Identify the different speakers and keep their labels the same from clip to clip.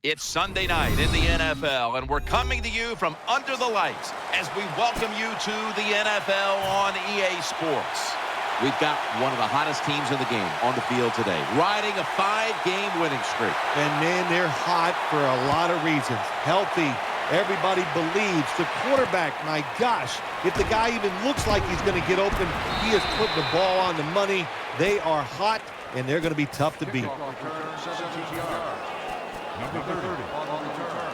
Speaker 1: It's Sunday night in the NFL, and we're coming to you from under the lights as we welcome you to the NFL on EA Sports.
Speaker 2: We've got one of the hottest teams in the game on the field today, riding a 5-game winning streak.
Speaker 3: And, man, they're hot for a lot of reasons. Healthy. Everybody believes. The quarterback, my gosh, if the guy even looks like he's going to get open, he is putting the ball on the money. They are hot, and they're going to be tough to beat.
Speaker 4: Number 30 on the return.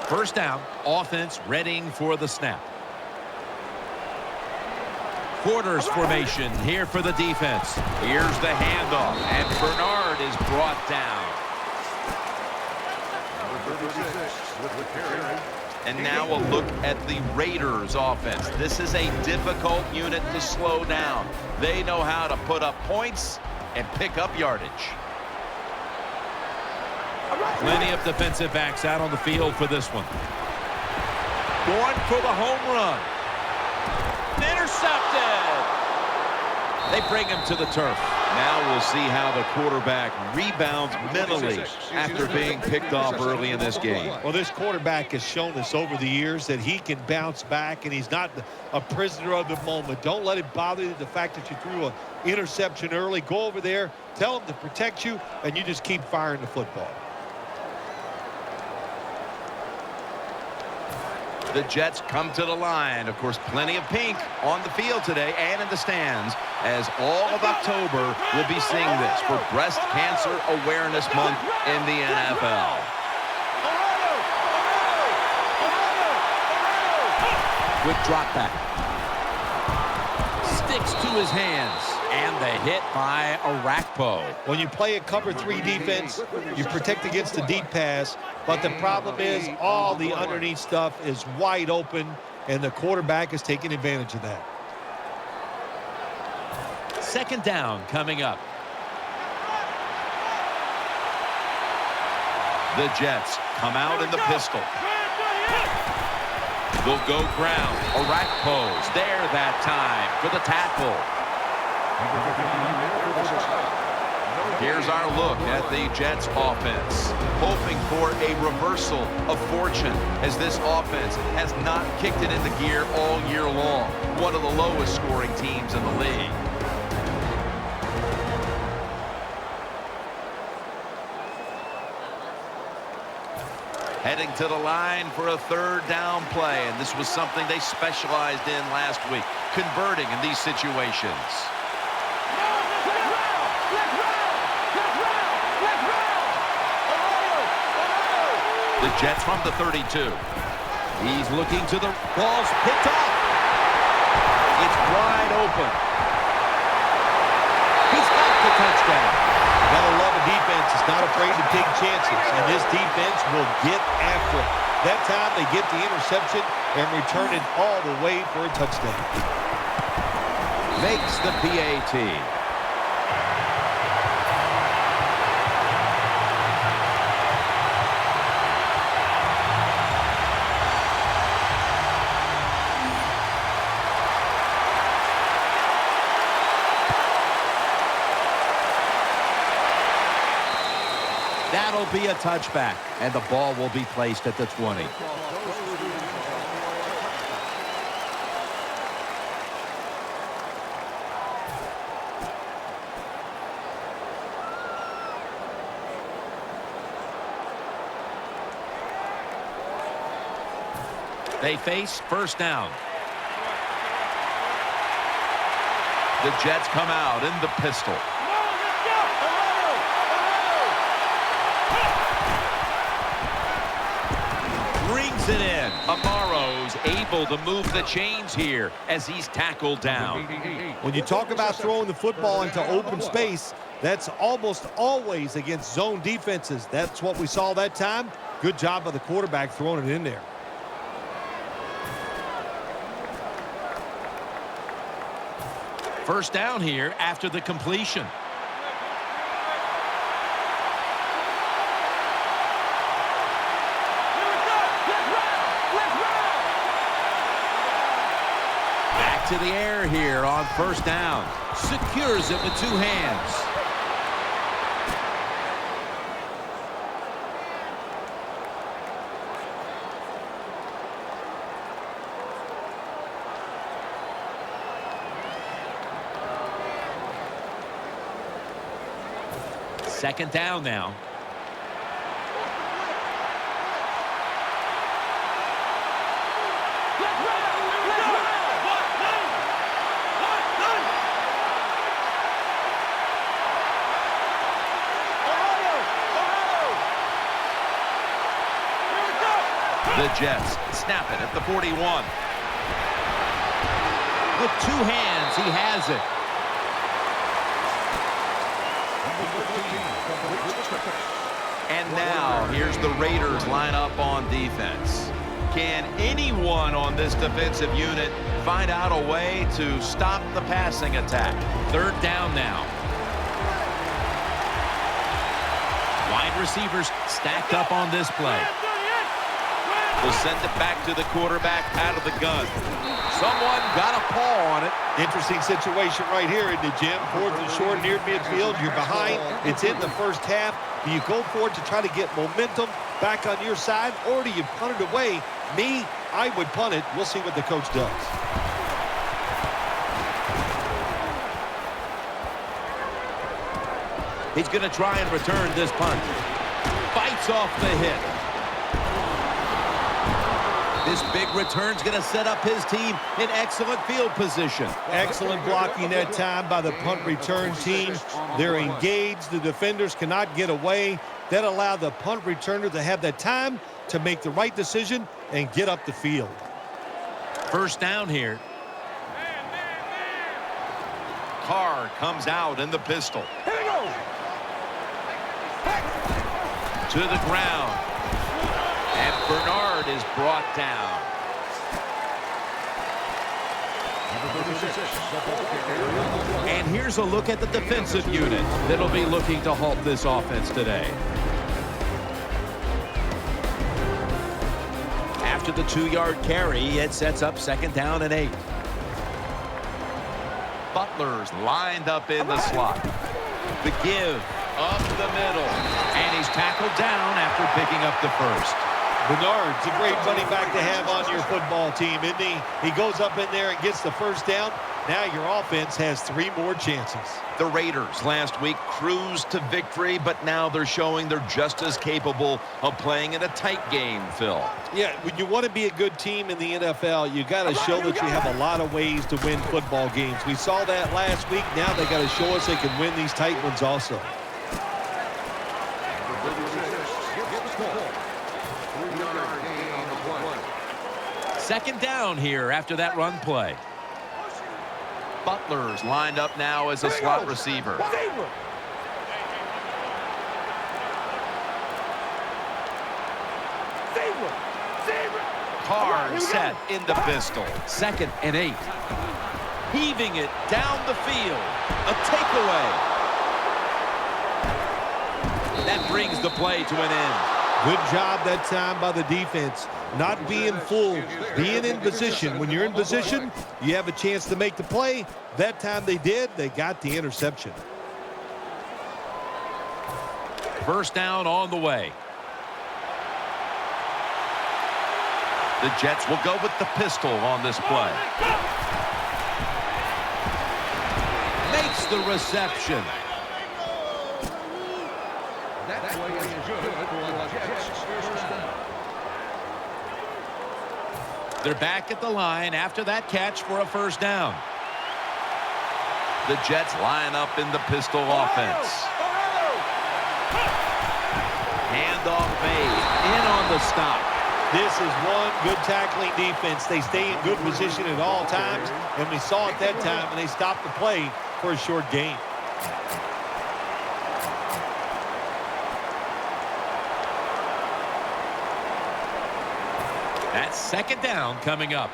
Speaker 1: First down, offense readying for the snap. Quarters formation here for the defense. Here's the handoff, and Bernard is brought down.
Speaker 4: Number 36 with the carry.
Speaker 1: And now a look at the Raiders offense. This is a difficult unit to slow down. They know how to put up points and pick up yardage. Plenty of defensive backs out on the field for this one. Going for the home run. Intercepted. They bring him to the turf. Now we'll see how the quarterback rebounds mentally after being picked off early in this game.
Speaker 3: Well, this quarterback has shown us over the years that he can bounce back, and he's not a prisoner of the moment. Don't let it bother you, the fact that you threw an interception early. Go over there, tell him to protect you, and you just keep firing the football.
Speaker 1: The Jets come to the line. Of course, plenty of pink on the field today and in the stands, as all of October will be seeing this for Breast Cancer Awareness Month in the NFL.
Speaker 2: Quick drop back.
Speaker 1: Sticks to his hands, and the hit by Arakpo.
Speaker 3: When you play a cover 3 defense, you protect against the deep pass, but the problem is all the underneath stuff is wide open, and the quarterback is taking advantage of that.
Speaker 1: Second down coming up. The Jets come out in the pistol. They'll go ground. Arakpo's there that time for the tackle. Here's our look at the Jets offense, hoping for a reversal of fortune as this offense has not kicked it into gear all year long. One of the lowest scoring teams in the league. Heading to the line for a third down play, and this was something they specialized in last week, converting in these situations. The Jets from the 32. He's looking to the ball's picked off. It's wide open. He's got the touchdown.
Speaker 3: You gotta love a defense that's not afraid to take chances, and this defense will get after it. That time they get the interception and return it all the way for a touchdown.
Speaker 2: Makes the PAT. That'll be a touchback, and the ball will be placed at the 20.
Speaker 1: They face first down. The Jets come out in the pistol. Brings it in. Amaro's able to move the chains here as he's tackled down.
Speaker 3: When you talk about throwing the football into open space, that's almost always against zone defenses. That's what we saw that time. Good job by the quarterback throwing it in there.
Speaker 1: First down here after the completion. Back to the air here on first down. Secures it with two hands.
Speaker 2: Second down now.
Speaker 1: The Jets snap it at the 41.
Speaker 2: With two hands, he has it.
Speaker 1: And now, here's the Raiders line up on defense. Can anyone on this defensive unit find out a way to stop the passing attack?
Speaker 2: Third down now. Wide receivers stacked up on this play.
Speaker 1: Will send it back to the quarterback out of the gun. Someone got a paw on it.
Speaker 3: Interesting situation right here, isn't it, Jim? Fourth and short near midfield. You're behind. It's in the first half. Do you go for it to try to get momentum back on your side, or do you punt it away? Me, I would punt it. We'll see what the coach does.
Speaker 2: He's going to try and return this punt. Fights off the hit. This big return's going to set up his team in excellent field position.
Speaker 3: Excellent blocking that time by the punt return team. They're engaged. The defenders cannot get away. That allowed the punt returner to have that time to make the right decision and get up the field.
Speaker 2: First down here.
Speaker 1: Carr comes out in the pistol.
Speaker 4: Here we go.
Speaker 1: To the ground. And Bernard is brought down.
Speaker 2: And here's a look at the defensive unit that'll be looking to halt this offense today. After the 2-yard carry, it sets up second down and 8.
Speaker 1: Butler's lined up in the slot. The give up the middle.
Speaker 2: And he's tackled down after picking up the first.
Speaker 3: Bernard's a great running back to have on your football team, isn't he? He goes up in there and gets the first down. Now your offense has 3 more chances.
Speaker 1: The Raiders last week cruised to victory, but now they're showing they're just as capable of playing in a tight game, Phil.
Speaker 3: Yeah, when you want to be a good team in the NFL, you got to show that you have a lot of ways to win football games. We saw that last week. Now they got to show us they can win these tight ones also.
Speaker 2: Second down here after that run play.
Speaker 1: Butler's lined up now as a slot receiver. Carr set in the pistol.
Speaker 2: Second and 8. Heaving it down the field. A takeaway. That brings the play to an end.
Speaker 3: Good job that time by the defense. Not being fooled, being in position. When you're in position, you have a chance to make the play. That time they did. They got the interception.
Speaker 2: First down on the way.
Speaker 1: The Jets will go with the pistol on this play.
Speaker 2: Makes the reception.
Speaker 4: That play is good for the Jets' first down.
Speaker 2: They're back at the line after that catch for a first down.
Speaker 1: The Jets line up in the pistol offense. Handoff made.
Speaker 2: In on the stop.
Speaker 3: This is one good tackling defense. They stay in good position at all times, and we saw it that time, and they stopped the play for a short gain.
Speaker 2: That's second down coming up.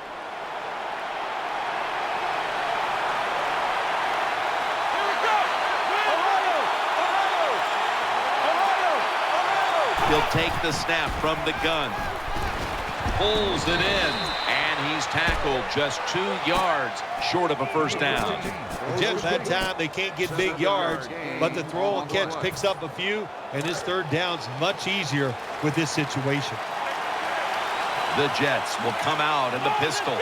Speaker 1: He'll take the snap from the gun. Pulls it in, and he's tackled just 2 yards short of a first down.
Speaker 3: Jets that time, they can't get big yards, but the throw and catch picks up a few, and his third down's much easier with this situation.
Speaker 1: The Jets will come out in the pistol.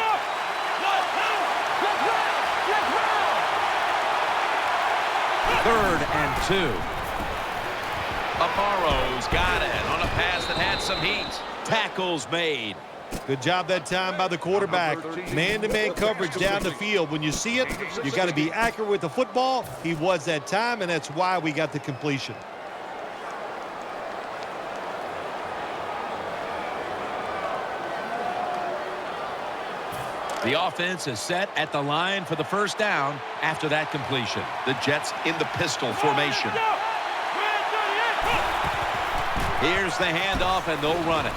Speaker 2: Third and 2. Amaro's got it on a pass that had some heat. Tackles made.
Speaker 3: Good job that time by the quarterback. Man-to-man coverage down the field. When you see it, you got to be accurate with the football. He was that time, and that's why we got the completion.
Speaker 2: The offense is set at the line for the first down after that completion.
Speaker 1: The Jets in the pistol formation.
Speaker 2: Here's the handoff, and they'll run it.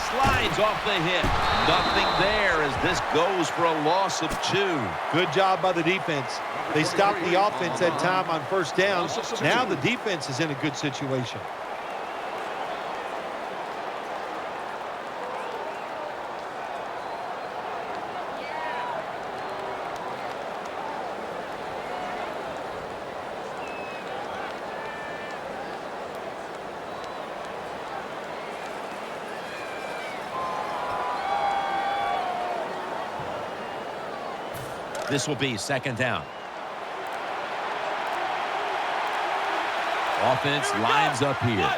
Speaker 2: Slides off the hit. Nothing there as this goes for a loss of 2.
Speaker 3: Good job by the defense. They stopped the offense that time on first down. Now the defense is in a good situation.
Speaker 2: This will be second down. Offense lines up here.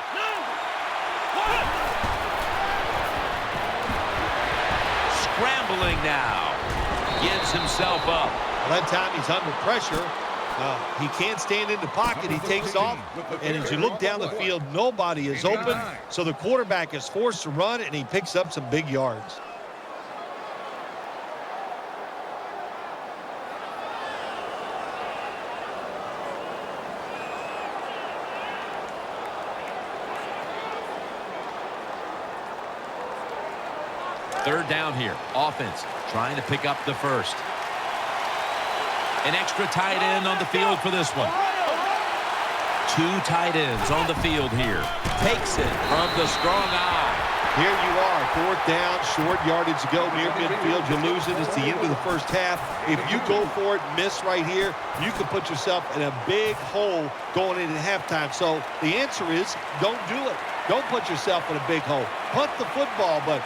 Speaker 2: Scrambling now. Gives himself up.
Speaker 3: Well, that time he's under pressure. He can't stand in the pocket. He takes off. And as you look down the field, nobody is open. So the quarterback is forced to run, and he picks up some big yards.
Speaker 2: Third down here. Offense trying to pick up the first. An extra tight end on the field for this one. 2 tight ends on the field here. Takes it from the strong eye.
Speaker 3: Here you are, fourth down, short yardage to go near midfield. You lose it. It's the end of the first half. If you go for it, miss right here, you can put yourself in a big hole going into halftime. So the answer is don't do it. Don't put yourself in a big hole. Punt the football, but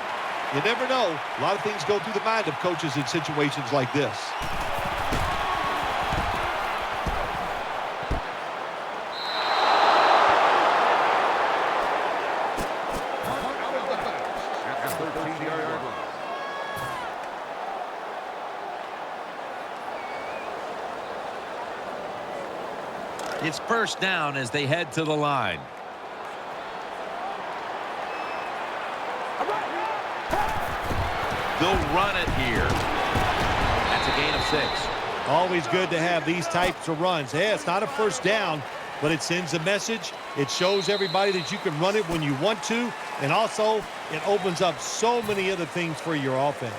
Speaker 3: you never know. A lot of things go through the mind of coaches in situations like this.
Speaker 2: It's first down as they head to the line. They'll run it here. That's a gain of 6.
Speaker 3: Always good to have these types of runs. Yeah, it's not a first down, but it sends a message. It shows everybody that you can run it when you want to, and also it opens up so many other things for your offense.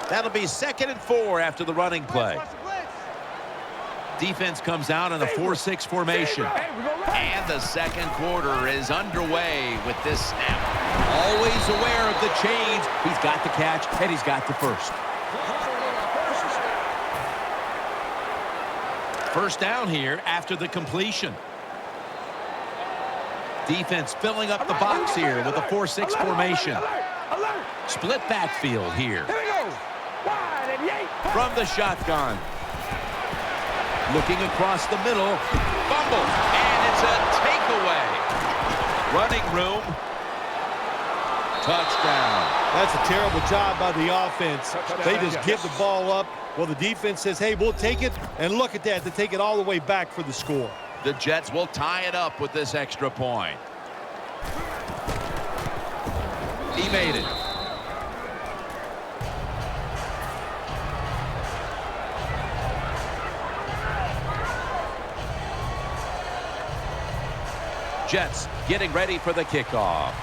Speaker 2: That'll be 2nd and 4 after the running play. Defense comes out in a 4-6 formation.
Speaker 1: And the second quarter is underway with this snap.
Speaker 2: Always aware of the change. He's got the catch, and he's got the first. First down here after the completion. Defense filling up the box here with a 4-6 formation. Split backfield here. From the shotgun. Looking across the middle. Fumble. And it's a takeaway. Running room. Touchdown.
Speaker 3: That's a terrible job by the offense. They just give the ball up. Well, the defense says, hey, we'll take it. And look at that. They take it all the way back for the score.
Speaker 1: The Jets will tie it up with this extra point.
Speaker 2: He made it. Jets getting ready for the kickoff.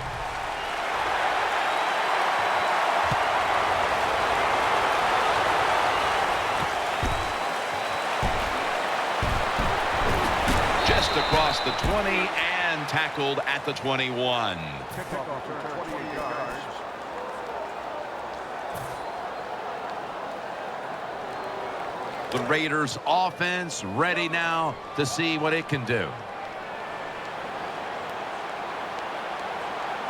Speaker 1: Just across the 20 and tackled at the 21. The Raiders offense ready now to see what it can do.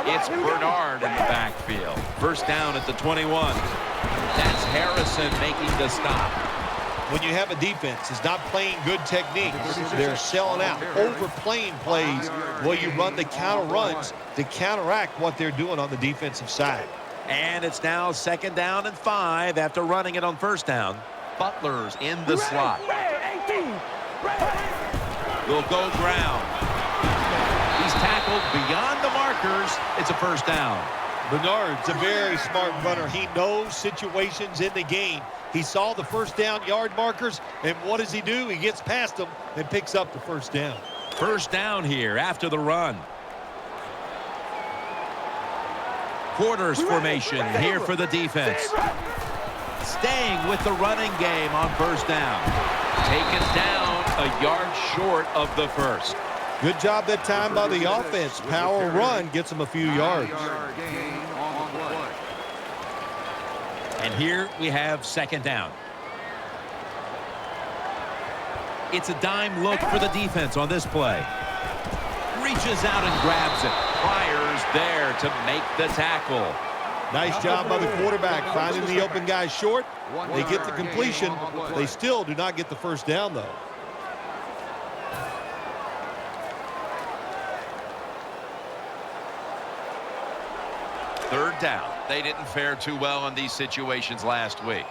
Speaker 2: It's Bernard in the backfield. First down at the 21. That's Harrison making the stop.
Speaker 3: When you have a defense that's not playing good techniques, they're selling out, overplaying plays. Well, you run the counter runs to counteract what they're doing on the defensive side.
Speaker 2: And it's now 2nd down and 5 after running it on 1st down.
Speaker 1: Butler's in the slot.
Speaker 2: Will go ground. He's tackled beyond the markers. It's a 1st down.
Speaker 3: Bernard's a very smart runner. He knows situations in the game. He saw the 1st down yard markers, and what does he do? He gets past them and picks up the 1st down.
Speaker 2: 1st down here after the run. Quarters formation here for the defense. Staying with the running game on 1st down. Taken down a yard short of the 1st.
Speaker 3: Good job that time by the offense. Power run gets them a few yards.
Speaker 2: And here we have 2nd down. It's a dime look for the defense on this play. Reaches out and grabs it. Fires there to make the tackle.
Speaker 3: Nice job by the quarterback finding the open guy short. They get the completion. They still do not get the 1st down, though.
Speaker 1: Third down. They didn't fare too well in these situations last week.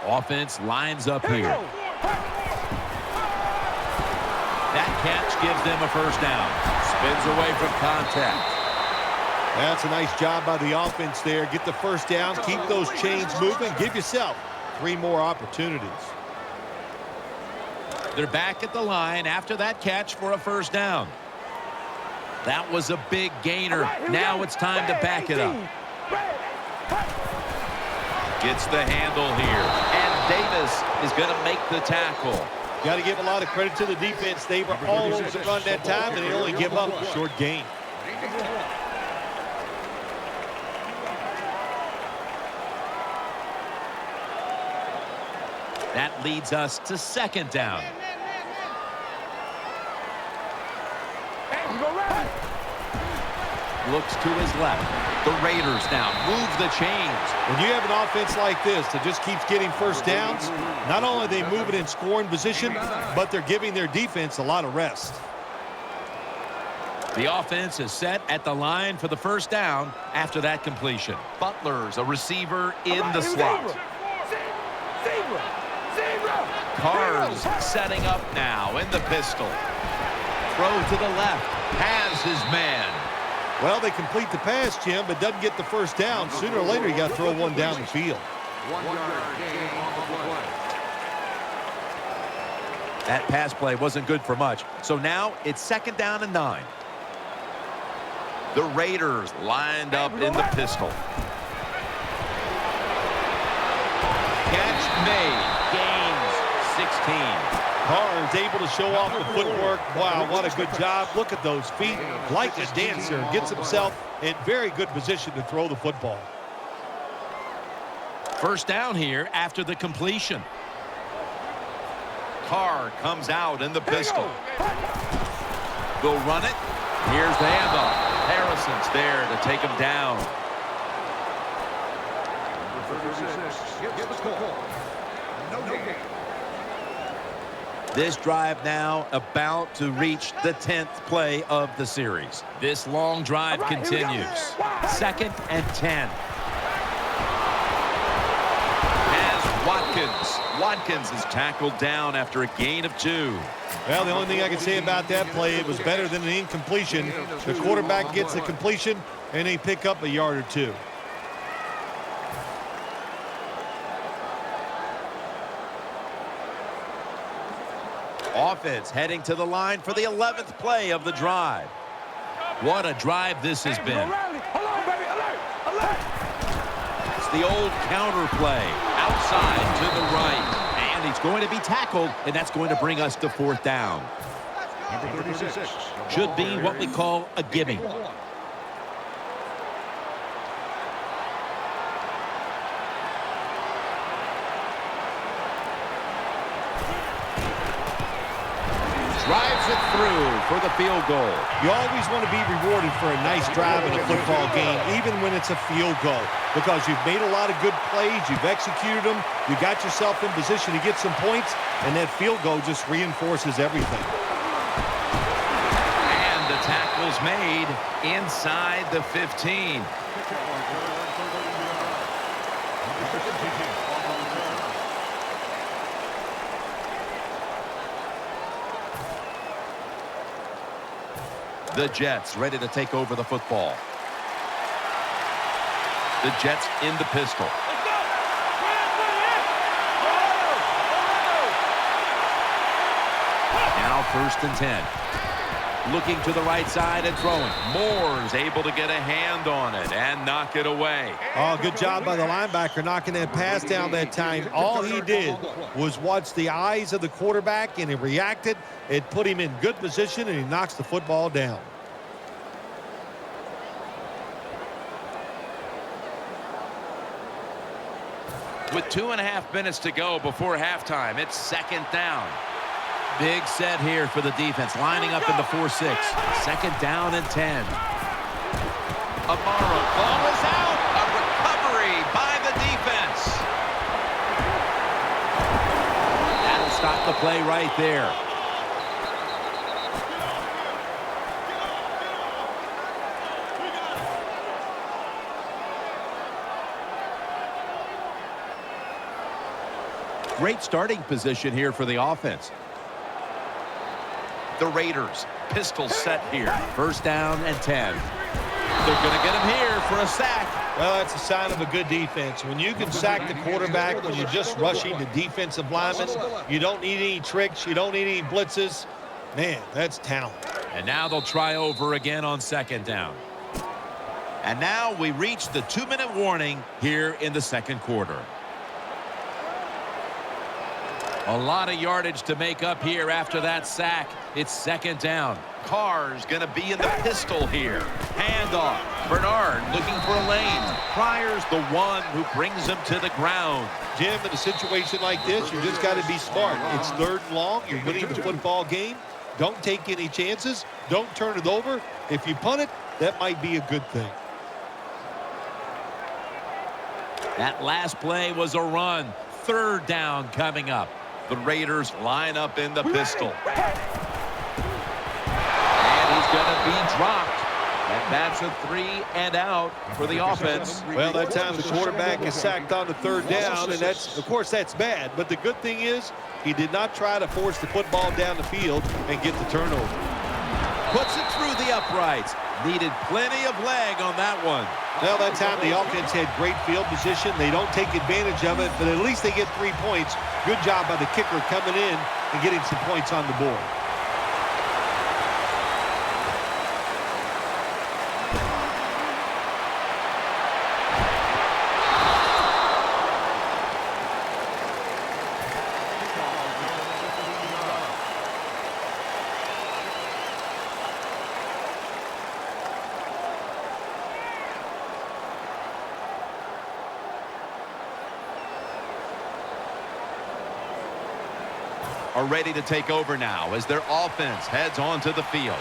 Speaker 2: Offense lines up here. That catch gives them a 1st down. Spins away from contact.
Speaker 3: That's a nice job by the offense there. Get the 1st down. Keep those chains moving. Give yourself 3 more opportunities.
Speaker 2: They're back at the line after that catch for a 1st down. That was a big gainer. Now it's time to back it up. Gets the handle here. And Davis is going to make the tackle.
Speaker 3: Got to give a lot of credit to the defense. They were all over the run that time, and they only give up a short gain.
Speaker 2: That leads us to 2nd down. Looks to his left. The Raiders now move the chains.
Speaker 3: When you have an offense like this that just keeps getting 1st downs, not only are they moving in scoring position, but they're giving their defense a lot of rest.
Speaker 2: The offense is set at the line for the 1st down after that completion.
Speaker 1: Butler's a receiver in the slot.
Speaker 2: Carr's setting up now in the pistol. Throw to the left. Has his man.
Speaker 3: Well, they complete the pass, Jim, but doesn't get the 1st down. Sooner or later, you got to throw one down the field.
Speaker 2: That pass play wasn't good for much. So now it's 2nd down and 9.
Speaker 1: The Raiders lined up in the pistol.
Speaker 2: Catch made. Gains 16.
Speaker 3: Carr is able to show off the footwork. Wow, what a good job. Look at those feet. Like a dancer. Gets himself in very good position to throw the football.
Speaker 2: 1st down here after the completion.
Speaker 1: Carr comes out in the pistol.
Speaker 2: They'll run it. Here's the handoff. Harrison's there to take him down. This drive now about to reach the 10th play of the series. This long drive continues. 2nd and 10. As Watkins is tackled down after a gain of 2.
Speaker 3: Well, the only thing I can say about that play, it was better than an incompletion. The quarterback gets the completion, and they pick up a yard or 2.
Speaker 2: Offense heading to the line for the 11th play of the drive. What a drive this has been. It's the old counter play. Outside to the right. And he's going to be tackled, and that's going to bring us to 4th down. Should be what we call a gimme. Drives it through for the field goal.
Speaker 3: You always want to be rewarded for a nice drive in a football game, even when it's a field goal, because you've made a lot of good plays, you've executed them, you got yourself in position to get some points, and that field goal just reinforces everything.
Speaker 2: And the tackle's made inside the 15. The Jets ready to take over the football. The Jets in the pistol. Now 1st and 10. Looking to the right side and throwing. Moore's able to get a hand on it and knock it away.
Speaker 3: Oh, good job by the linebacker knocking that pass down that time. All he did was watch the eyes of the quarterback, and he reacted. It put him in good position, and he knocks the football down.
Speaker 2: With 2.5 minutes to go before halftime, it's 2nd down. Big set here for the defense, lining up in the 4-6. 2nd down and 10. Amaro, ball is out. A recovery by the defense. That'll stop the play right there. Great starting position here for the offense. The Raiders, pistol set here. 1st down and 10. They're going to get him here for a sack.
Speaker 3: Well, that's a sign of a good defense. When you can sack the quarterback, when you're just rushing the defensive lineman, you don't need any tricks, you don't need any blitzes. Man, that's talent.
Speaker 2: And now they'll try over again on 2nd down. And now we reach the 2-minute warning here in the 2nd quarter. A lot of yardage to make up here after that sack. It's 2nd down. Carr's going to be in the pistol here. Handoff. Bernard looking for a lane. Pryor's the one who brings him to the ground.
Speaker 3: Jim, in a situation like this, you just got to be smart. It's 3rd and long. You're winning the football game. Don't take any chances. Don't turn it over. If you punt it, that might be a good thing.
Speaker 2: That last play was a run. 3rd down coming up. The Raiders line up in the pistol. And he's going to be dropped. And that's a 3 and out for the offense.
Speaker 3: Well, that time the quarterback is sacked on the 3rd down, and that's, of course, that's bad. But the good thing is he did not try to force the football down the field and get the turnover.
Speaker 2: Puts it through the uprights. Needed plenty of leg on that one.
Speaker 3: Well, that time the offense had great field position. They don't take advantage of it, but at least they get 3 points. Good job by the kicker coming in and getting some points on the board.
Speaker 2: Are ready to take over now as their offense heads onto the field.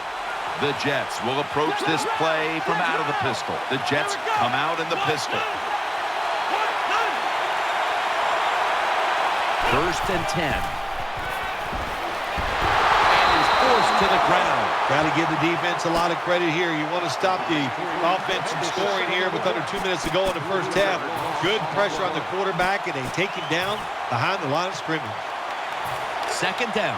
Speaker 2: The Jets will approach this play from out of the pistol. The Jets come out in the pistol. 1st and 10. And he's forced to the ground.
Speaker 3: Got to give the defense a lot of credit here. You want to stop the offense from scoring here with under 2 minutes to go in the 1st half. Good pressure on the quarterback, and they take him down behind the line of scrimmage.
Speaker 2: 2nd down.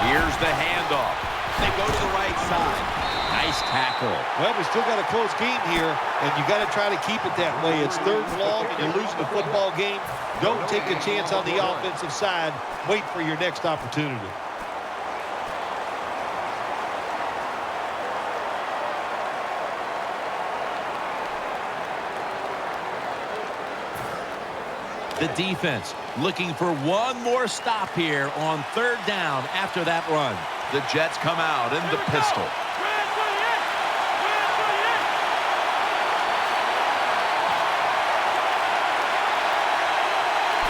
Speaker 2: Here's the handoff. They go to the right side. Nice tackle.
Speaker 3: Well, we still got a close game here, and you got to try to keep it that way. It's 3rd and long, and you're losing the football game. Don't take a chance on the offensive side. Wait for your next opportunity.
Speaker 2: The defense looking for one more stop here on third down after that run.
Speaker 1: The Jets come out in the pistol.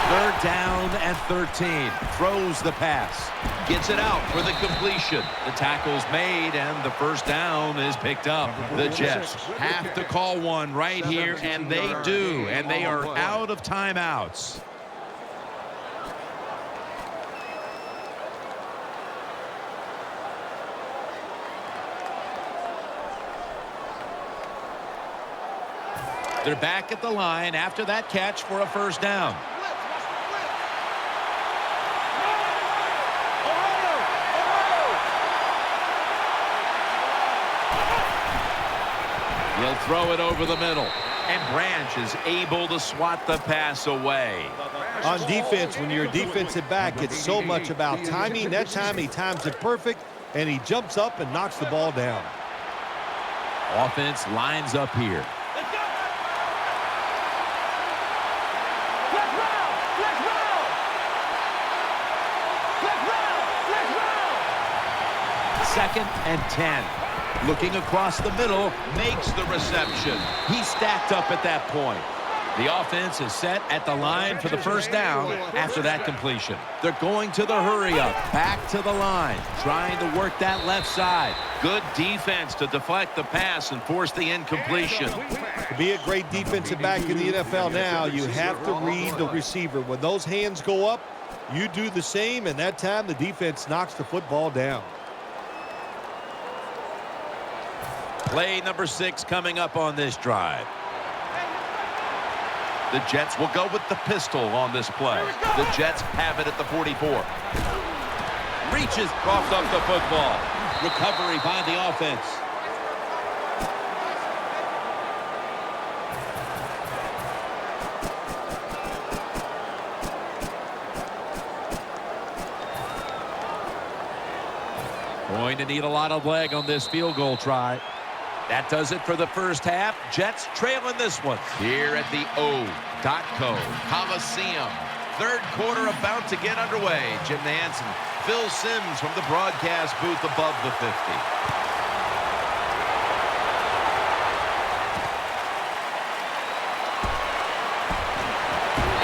Speaker 2: Third down and 13. Throws the pass.
Speaker 1: Gets it out for the completion.
Speaker 2: The tackle's made, and the first down is picked up.
Speaker 1: The Jets have to call one right here, and they do. And they are out of timeouts.
Speaker 2: They're back at the line after that catch for a first down. He'll throw it over the middle.
Speaker 1: And Branch is able to swat the pass away.
Speaker 3: On defense, when you're a defensive back, it's so much about timing. That time he times it perfect, and he jumps up and knocks the ball down.
Speaker 2: Offense lines up here. Second and 10. Looking across the middle,
Speaker 1: Makes the reception.
Speaker 2: he stacked up at that point. The offense is set at the line for the first down after that completion. They're going to the hurry up, back to the line, trying to work that left side.
Speaker 1: Good defense to deflect the pass and force the incompletion.
Speaker 3: To be a great defensive back in the NFL now, you have to read the receiver. When those hands go up, you do the same, and that time the defense knocks the football down.
Speaker 2: Play number 6 coming up on this drive.
Speaker 1: The Jets will go with the pistol on this play. The Jets have it at the 44.
Speaker 2: Reaches, coughs up the football. Recovery by the offense. Going to need a lot of leg on this field goal try. That does it for the first half. Jets trailing this one.
Speaker 1: Here at the O.co Coliseum. Third quarter about to get underway. Jim Nantz and Phil Simms from the broadcast booth above the 50.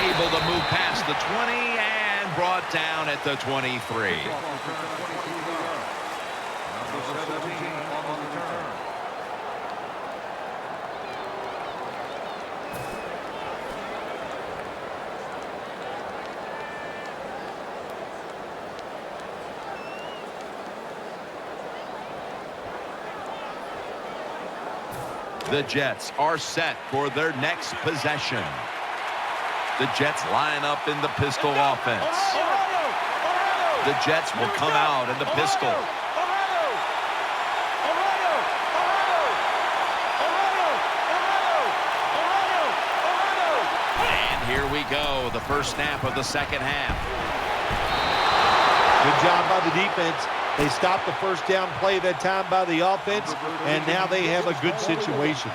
Speaker 1: Able to move past the 20 and brought down at the 23. The Jets are set for their next possession. The Jets line up in the pistol offense. The Jets will come out in the pistol. And here we go, the first snap of the second half.
Speaker 3: Good job by the defense. They stopped the first down play that time by the offense, and now they have a good situation.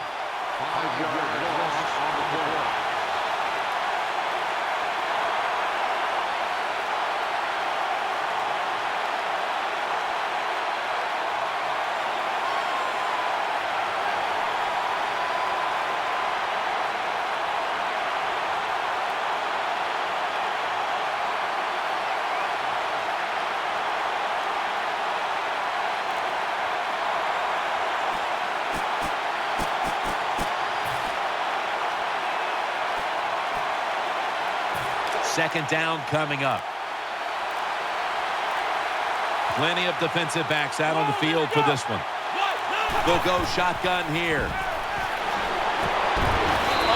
Speaker 2: Second down coming up. Plenty of defensive backs out on the field for this one. They'll go shotgun here.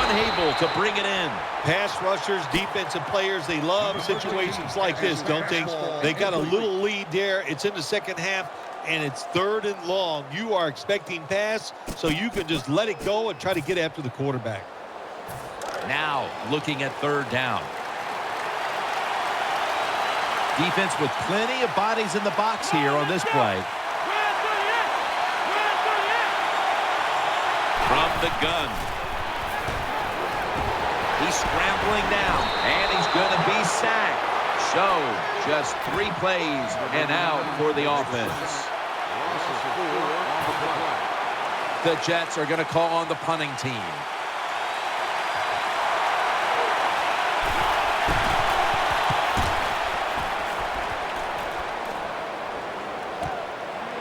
Speaker 2: Unable to bring it in.
Speaker 3: Pass rushers, defensive players, they love situations like this, don't they? They got a little lead there. It's in the second half, and it's third and long. You are expecting pass, so you can just let it go and try to get after the quarterback.
Speaker 2: Now looking at third down. Defense with plenty of bodies in the box here on this play. From the gun. He's scrambling now, and he's going to be sacked. So, just 3 plays and out for the offense. The Jets are going to call on the punting team.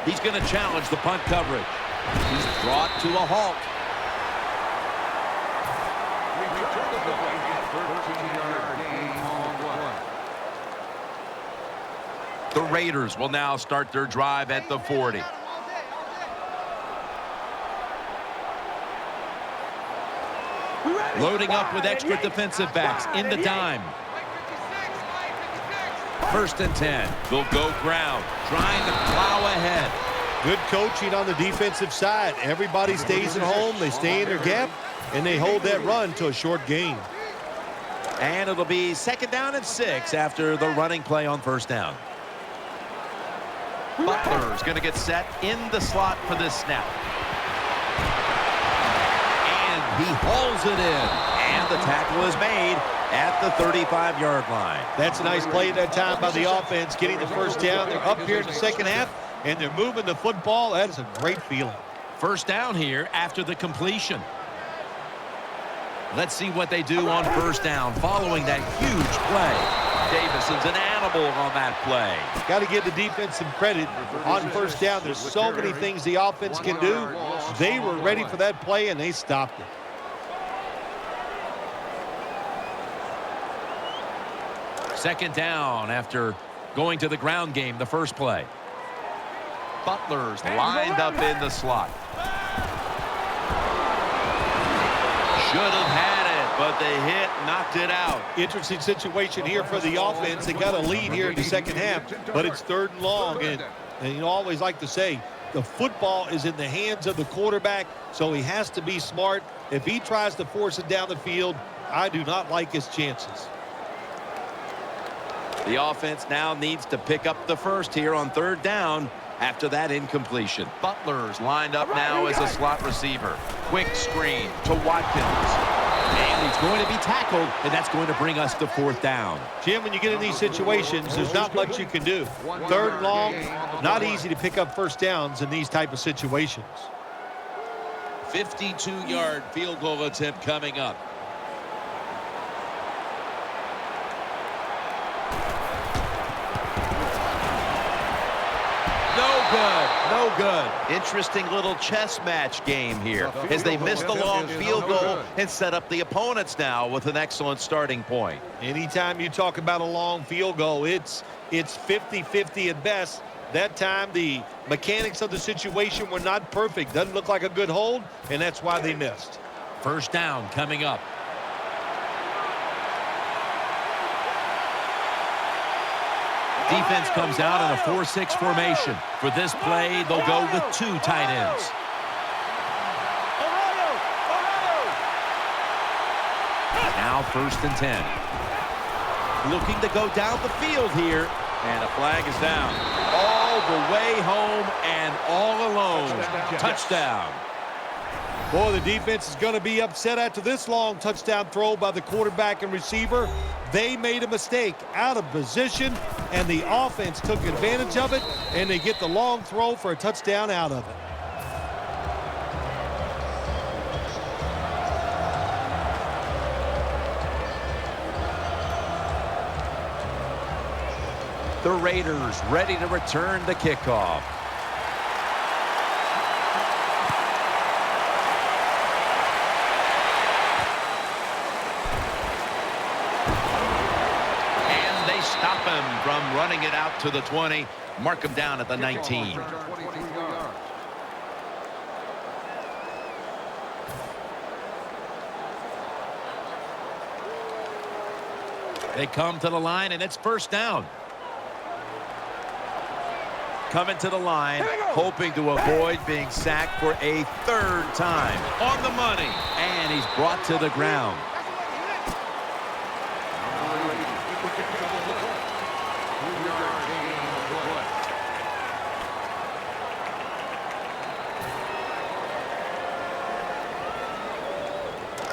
Speaker 2: He's going to challenge the punt coverage. He's brought to a halt. The Raiders will now start their drive at the 40. Loading up with extra defensive backs in the dime. 1st and 10. They'll go ground, trying to plow ahead.
Speaker 3: Good coaching on the defensive side. Everybody stays at home. They stay in their gap, and they hold that run to a short gain.
Speaker 2: And it'll be 2nd down and 6 after the running play on 1st down. Butler's going to get set in the slot for this snap. And he hauls it in. And the tackle is made at the 35-yard line.
Speaker 3: That's a nice play at that time by the offense, getting the 1st down. They're up here in the 2nd half, and they're moving the football. That is a great feeling.
Speaker 2: 1st down here after the completion. Let's see what they do on 1st down following that huge play. Davison's an animal on that play.
Speaker 3: Got to give the defense some credit on 1st down. There's so many things the offense can do. They were ready for that play, and they stopped it.
Speaker 2: Second down after going to the ground game, the first play.
Speaker 1: Butler's lined up in the slot. Should have had it, but they hit, knocked it out.
Speaker 3: Interesting situation here for the offense. They got a lead here in the 2nd half, but it's 3rd and long. And you know, always like to say, the football is in the hands of the quarterback, so he has to be smart. If he tries to force it down the field, I do not like his chances.
Speaker 2: The offense now needs to pick up the first here on 3rd down after that incompletion.
Speaker 1: Butler's lined up now as a slot receiver. Quick screen to Watkins.
Speaker 2: And he's going to be tackled, and that's going to bring us to 4th down.
Speaker 3: Jim, when you get in these situations, there's not much you can do. 3rd and long, not easy to pick up 1st downs in these type of situations.
Speaker 2: 52-yard field goal attempt coming up. No good. Interesting little chess match game here as they missed the long field goal and set up the opponents now with an excellent starting point.
Speaker 3: Anytime you talk about a long field goal, it's 50-50 at best. That time, the mechanics of the situation were not perfect. Doesn't look like a good hold, and that's why they missed.
Speaker 2: 1st down coming up. Defense comes out in a 4-6 formation. For this play, they'll go with 2 tight ends. Now 1st and 10. Looking to go down the field here. And a flag is down. All the way home and all alone. Touchdown.
Speaker 3: Boy, the defense is going to be upset after this long touchdown throw by the quarterback and receiver. They made a mistake out of position, and the offense took advantage of it, and they get the long throw for a touchdown out of it.
Speaker 2: The Raiders ready to return the kickoff.
Speaker 1: Stop him from running it out to the 20. Mark him down at the 19.
Speaker 2: They come to the line, and it's 1st down. Coming to the line, hoping to avoid being sacked for a 3rd time. On the money, and he's brought to the ground.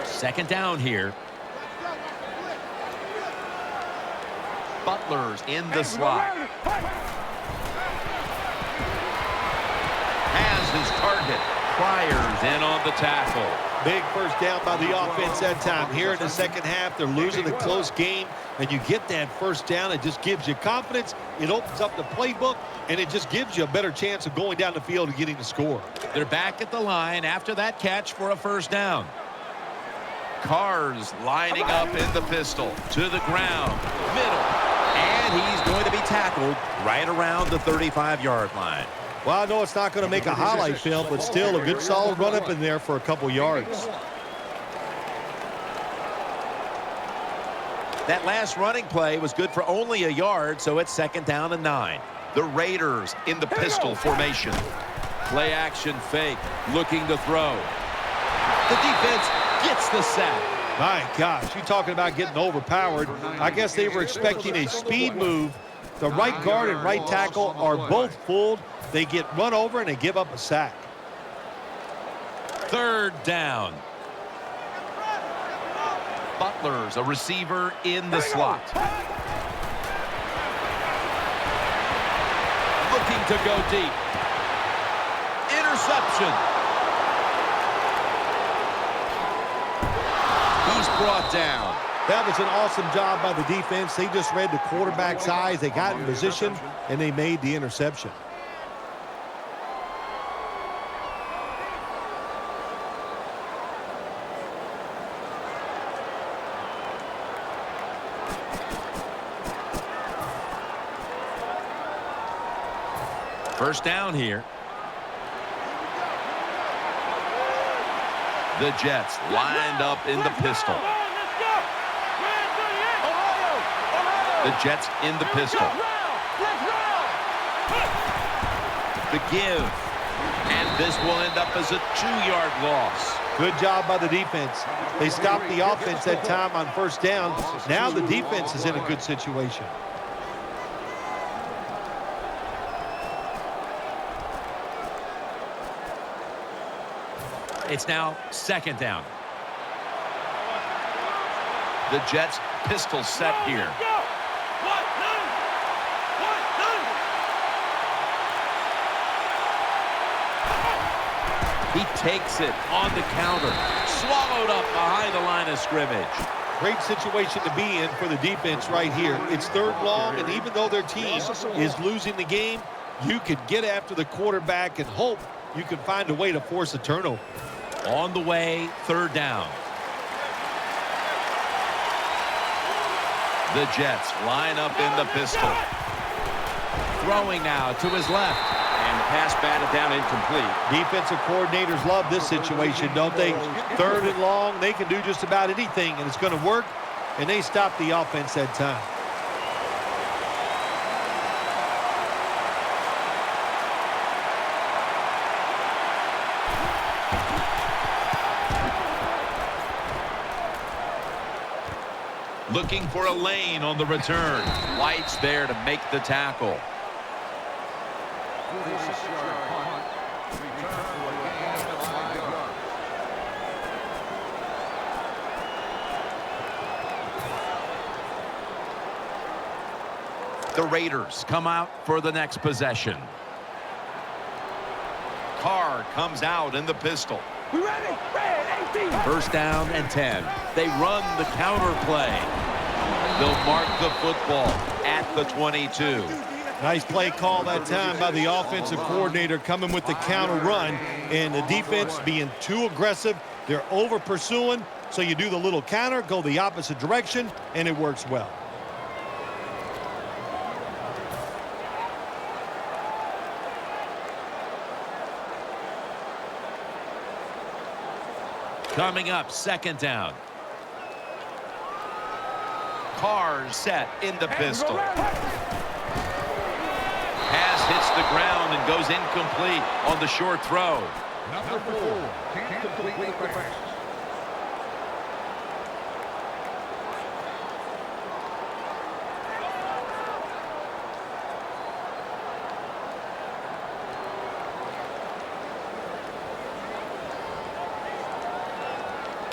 Speaker 2: Second down here.
Speaker 1: Butler's in the slot. Has his target.
Speaker 2: Fires in on the tackle.
Speaker 3: Big first down by the offense that time. Here in the second half, they're losing a close game, and you get that first down. It just gives you confidence. It opens up the playbook, and it just gives you a better chance of going down the field and getting the score.
Speaker 2: They're back at the line after that catch for a first down.
Speaker 1: Carr's lining up in the pistol.
Speaker 2: To the ground. Middle. And he's going to be tackled right around the 35-yard line.
Speaker 3: Well, I know it's not going to make a highlight film, but still a good solid run up in there for a couple yards.
Speaker 2: That last running play was good for only a yard, so it's 2nd down and 9.
Speaker 1: The Raiders in the pistol formation.
Speaker 2: Play action fake. Looking to throw. The defense gets the sack.
Speaker 3: My gosh, you're talking about getting overpowered. I guess they were expecting a speed move. The right guard and right tackle are both fooled. They get run over and they give up a sack.
Speaker 2: 3rd down.
Speaker 1: Butler's a receiver in the slot.
Speaker 2: Looking to go deep. Interception. He's brought down.
Speaker 3: That was an awesome job by the defense. They just read the quarterback's eyes. They got in position, and they made the interception.
Speaker 2: First down here.
Speaker 1: The Jets lined up in the pistol. The Jets in the pistol. The give. And this will end up as a 2-yard loss.
Speaker 3: Good job by the defense. They stopped the offense that time on first down. Now the defense is in a good situation.
Speaker 2: It's now 2nd down.
Speaker 1: The Jets pistol set here.
Speaker 2: He takes it on the counter. Swallowed up behind the line of scrimmage.
Speaker 3: Great situation to be in for the defense right here. It's 3rd long, and even though their team is losing the game, you could get after the quarterback and hope you can find a way to force a turnover.
Speaker 2: On the way, 3rd down.
Speaker 1: The Jets line up in the pistol.
Speaker 2: Throwing now to his left. And the pass batted down incomplete.
Speaker 3: Defensive coordinators love this situation, don't they? 3rd and long, they can do just about anything, and it's going to work, and they stop the offense that time.
Speaker 1: Looking for a lane on the return. White's there to make the tackle. The Raiders come out for the next possession. Carr comes out in the pistol.
Speaker 4: We ready? Red 18.
Speaker 2: First down and 10. They run the counter play. They'll mark the football at the 22.
Speaker 3: Nice play call that time by the offensive coordinator coming with the counter run, and the defense being too aggressive. They're over pursuing, so you do the little counter, go the opposite direction, and it works well.
Speaker 2: Coming up, 2nd down.
Speaker 1: Carr set in the pistol. Pass hits the ground and goes incomplete on the short throw.
Speaker 4: Number 4 can't complete the pass.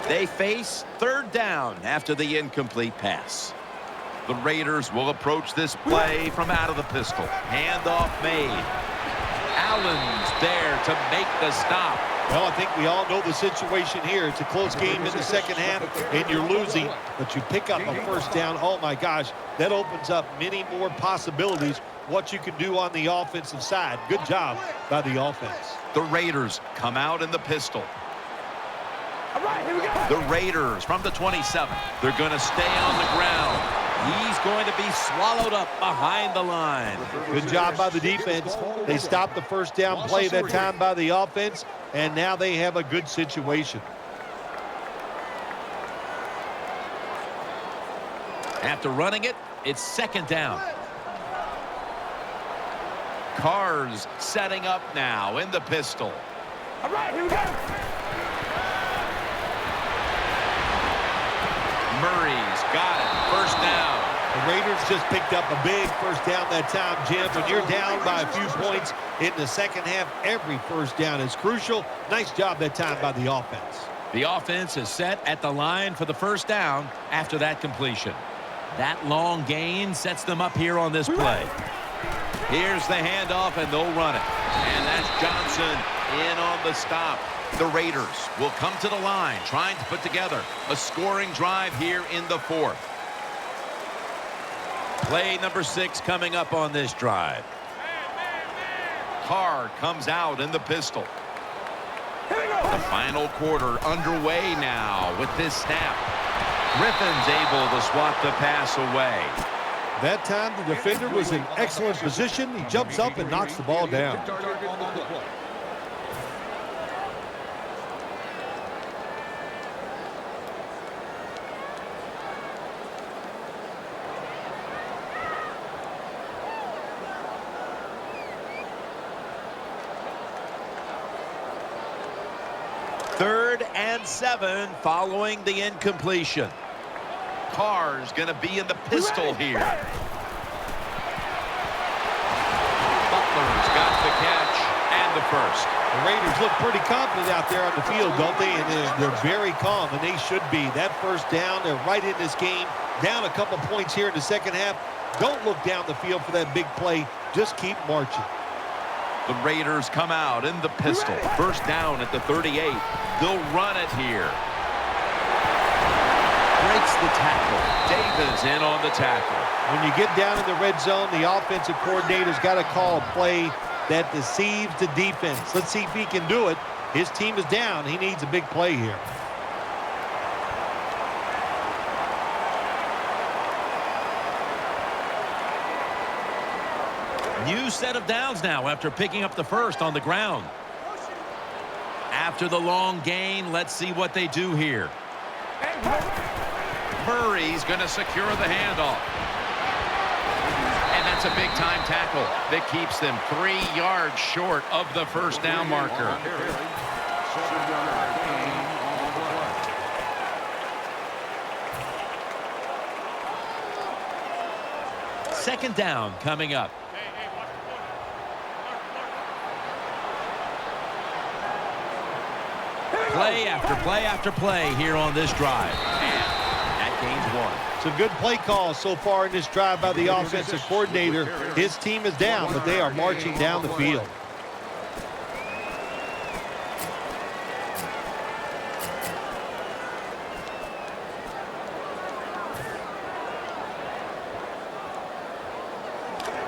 Speaker 2: They face 3rd down after the incomplete pass.
Speaker 1: The Raiders will approach this play from out of the pistol. Handoff made. Allen's there to make the stop.
Speaker 3: Well, I think we all know the situation here. It's a close game in the second half, and you're losing, but you pick up a first down. Oh, my gosh, that opens up many more possibilities what you can do on the offensive side. Good job by the offense.
Speaker 1: The Raiders come out in the pistol.
Speaker 4: All right, here we go.
Speaker 1: The Raiders from the 27. They're going to stay on the ground.
Speaker 2: He's going to be swallowed up behind the line.
Speaker 3: Good job by the defense. They stopped the first down play that time by the offense, and now they have a good situation.
Speaker 2: After running it, it's second down.
Speaker 1: Carr's setting up now in the pistol.
Speaker 4: All right, here we go.
Speaker 1: Murray's got it. First down.
Speaker 3: The Raiders just picked up a big first down that time, Jim. When you're down by a few points in the second half, every first down is crucial. Nice job that time by the offense.
Speaker 2: The offense is set at the line for the first down after that completion. That long gain sets them up here on this play.
Speaker 1: Here's the handoff, and they'll run it. And that's Johnson in on the stop. The Raiders will come to the line, trying to put together a scoring drive here in the fourth.
Speaker 2: Play number 6 coming up on this drive.
Speaker 1: Carr comes out in the pistol. The final quarter underway now with this snap. Griffin's able to swat the pass away.
Speaker 3: That time the defender was in excellent position. He jumps up and knocks the ball down.
Speaker 2: Third and 7 following the incompletion.
Speaker 1: Carr's going to be in the pistol here. Butler's got the catch and the first.
Speaker 3: The Raiders look pretty confident out there on the field, don't they? And they're very calm, and they should be. That first down, they're right in this game. Down a couple points here in the second half. Don't look down the field for that big play. Just keep marching.
Speaker 1: The Raiders come out in the pistol. First down at the 38. They'll run it here.
Speaker 2: Breaks the tackle.
Speaker 1: Davis in on the tackle.
Speaker 3: When you get down in the red zone, the offensive coordinator's got to call a play that deceives the defense. Let's see if he can do it. His team is down. He needs a big play here.
Speaker 2: New set of downs now after picking up the first on the ground. After the long gain, let's see what they do here.
Speaker 1: Murray's going to secure the handoff. And that's a big-time tackle that keeps them 3 yards short of the first down marker.
Speaker 2: Second down coming up. Play after play after play here on this drive.
Speaker 1: And that gains 1.
Speaker 3: Some good play calls so far in this drive by the offensive coordinator. His team is down, but they are marching down the field.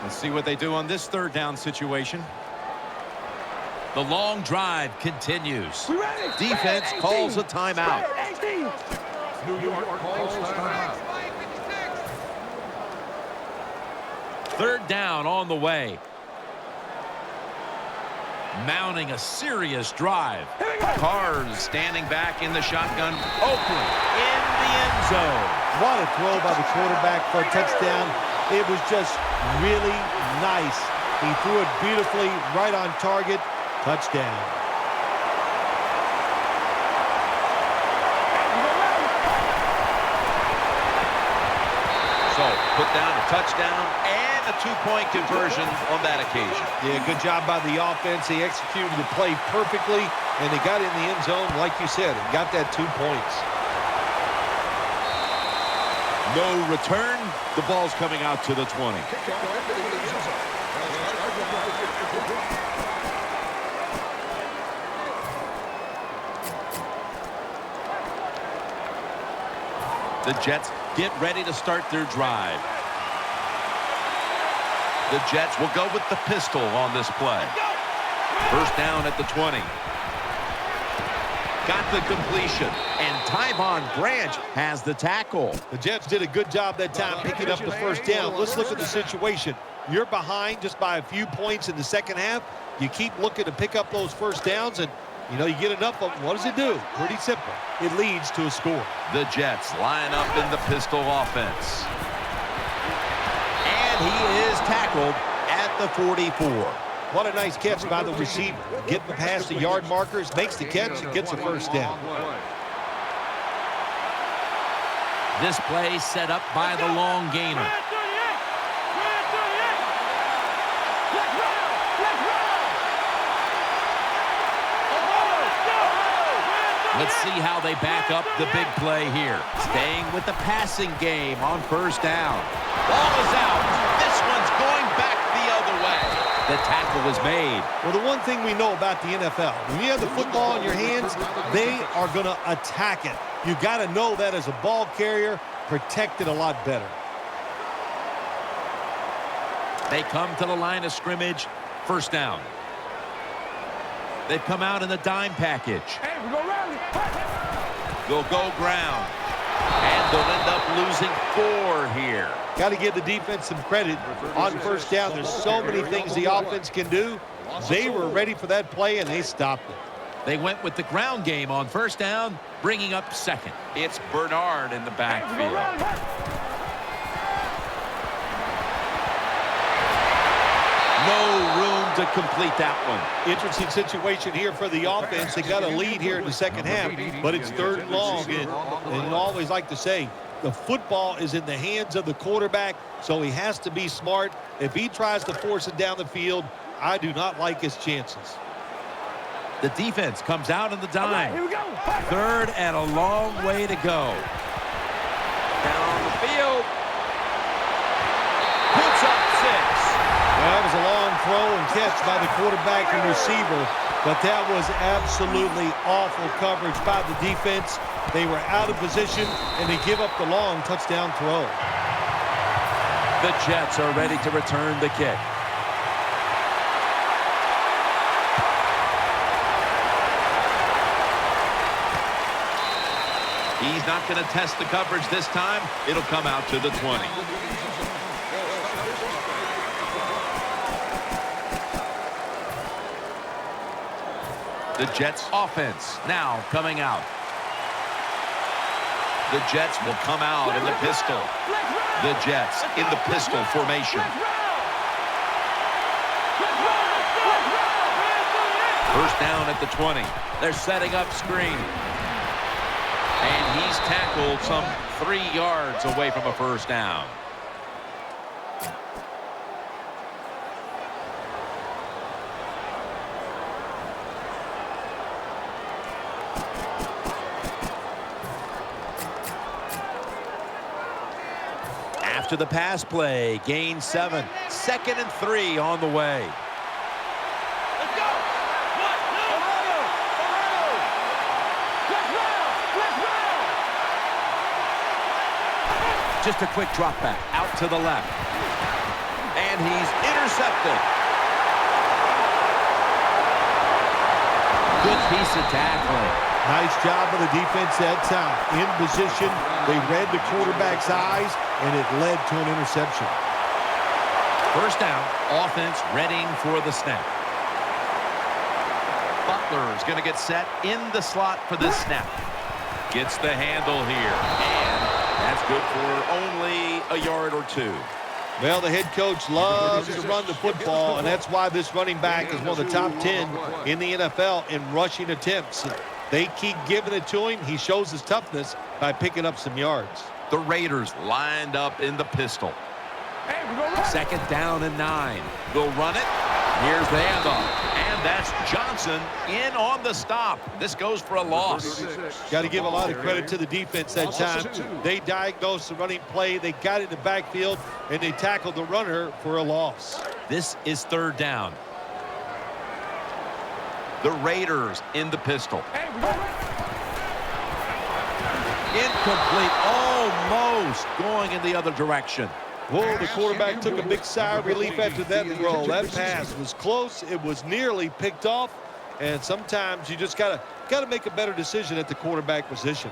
Speaker 2: Let's see what they do on this third down situation. The long drive continues.
Speaker 1: Defense calls a timeout.
Speaker 4: New York calls timeout.
Speaker 2: Third down on the way. Mounting a serious drive.
Speaker 1: Carr's standing back in the shotgun. Oakland in the end zone.
Speaker 3: What a throw by the quarterback for a touchdown. It was just really nice. He threw it beautifully, right on target. Touchdown.
Speaker 1: So, put down a touchdown and a 2-point conversion on that occasion.
Speaker 3: Yeah, good job by the offense. They executed the play perfectly, and they got in the end zone, like you said, and got that 2 points.
Speaker 2: No return. The ball's coming out to the 20. The Jets get ready to start their drive. The Jets will go with the pistol on this play. First down at the 20. Got the completion, and Tyvon Branch has the tackle.
Speaker 3: The Jets did a good job that time picking up the first down. Let's look at the situation. You're behind just by a few points in the second half. You keep looking to pick up those first downs, and you get enough of them. What does it do? Pretty simple. It leads to a score.
Speaker 1: The Jets line up in the pistol offense.
Speaker 2: And he is tackled at the 44.
Speaker 3: What a nice catch by the receiver. Getting past the yard markers, makes the catch, and gets a first down.
Speaker 2: This play set up by the long gainer. Let's see how they back up the big play here. Staying with the passing game on first down. Ball is out. This one's going back the other way. The tackle was made.
Speaker 3: Well, the one thing we know about the NFL, when you have the football in your hands, they are going to attack it. You got to know that as a ball carrier, protect it a lot better.
Speaker 2: They come to the line of scrimmage. First down. They've come out in the dime package.
Speaker 4: Hey, we go rally.
Speaker 2: They'll go ground. And they'll end up losing 4 here.
Speaker 3: Got to give the defense some credit on first down. There's so many things the offense can do. They were ready for that play, and they stopped it.
Speaker 2: They went with the ground game on first down, bringing up second.
Speaker 1: It's Bernard in the backfield.
Speaker 2: No room to complete that one.
Speaker 3: Interesting situation here for the offense. They got a lead here in the second half, but it's third and long. And I always like to say, the football is in the hands of the quarterback, so he has to be smart. If he tries to force it down the field, I do not like his chances.
Speaker 2: The defense comes out in the dime. Third and a long way to go. Down the field. Puts up 6.
Speaker 3: Well, that was a long throw and catch by the quarterback and receiver, but that was absolutely awful coverage by the defense. They were out of position, and they give up the long touchdown throw.
Speaker 2: The Jets are ready to return the kick. He's not going to test the coverage this time. It'll come out to the 20. The Jets offense now coming out. The Jets will come out in the pistol. The Jets in the pistol formation. First down at the 20. They're setting up screen. And he's tackled some 3 yards away from a first down. After the pass play, gain 7. 2nd and 3 on the way.
Speaker 4: Let's go.
Speaker 2: Just a quick drop back out to the left. And he's intercepted. Good piece of tackling.
Speaker 3: Nice job of the defense that time. In position, they read the quarterback's eyes, and it led to an interception.
Speaker 2: First down, offense readying for the snap.
Speaker 1: Butler is going to get set in the slot for this snap.
Speaker 2: Gets the handle here. And that's good for only a yard or 2.
Speaker 3: Well, the head coach loves to run the football, and that's why this running back is one of the top 10 in the NFL in rushing attempts. They keep giving it to him. He shows his toughness by picking up some yards.
Speaker 1: The Raiders lined up in the pistol.
Speaker 2: Second down and 9. They'll run it. Here's the handoff. And And that's Johnson in on the stop. This goes for a loss.
Speaker 3: Got to give a lot of credit to the defense that time. They diagnosed the running play. They got in the backfield, and they tackled the runner for a loss.
Speaker 2: This is third down.
Speaker 1: The Raiders in the pistol.
Speaker 2: Incomplete, almost going in the other direction.
Speaker 3: Whoa, the quarterback took a big sigh of relief after that throw. That pass was close. It was nearly picked off. And sometimes you just gotta make a better decision at the quarterback position.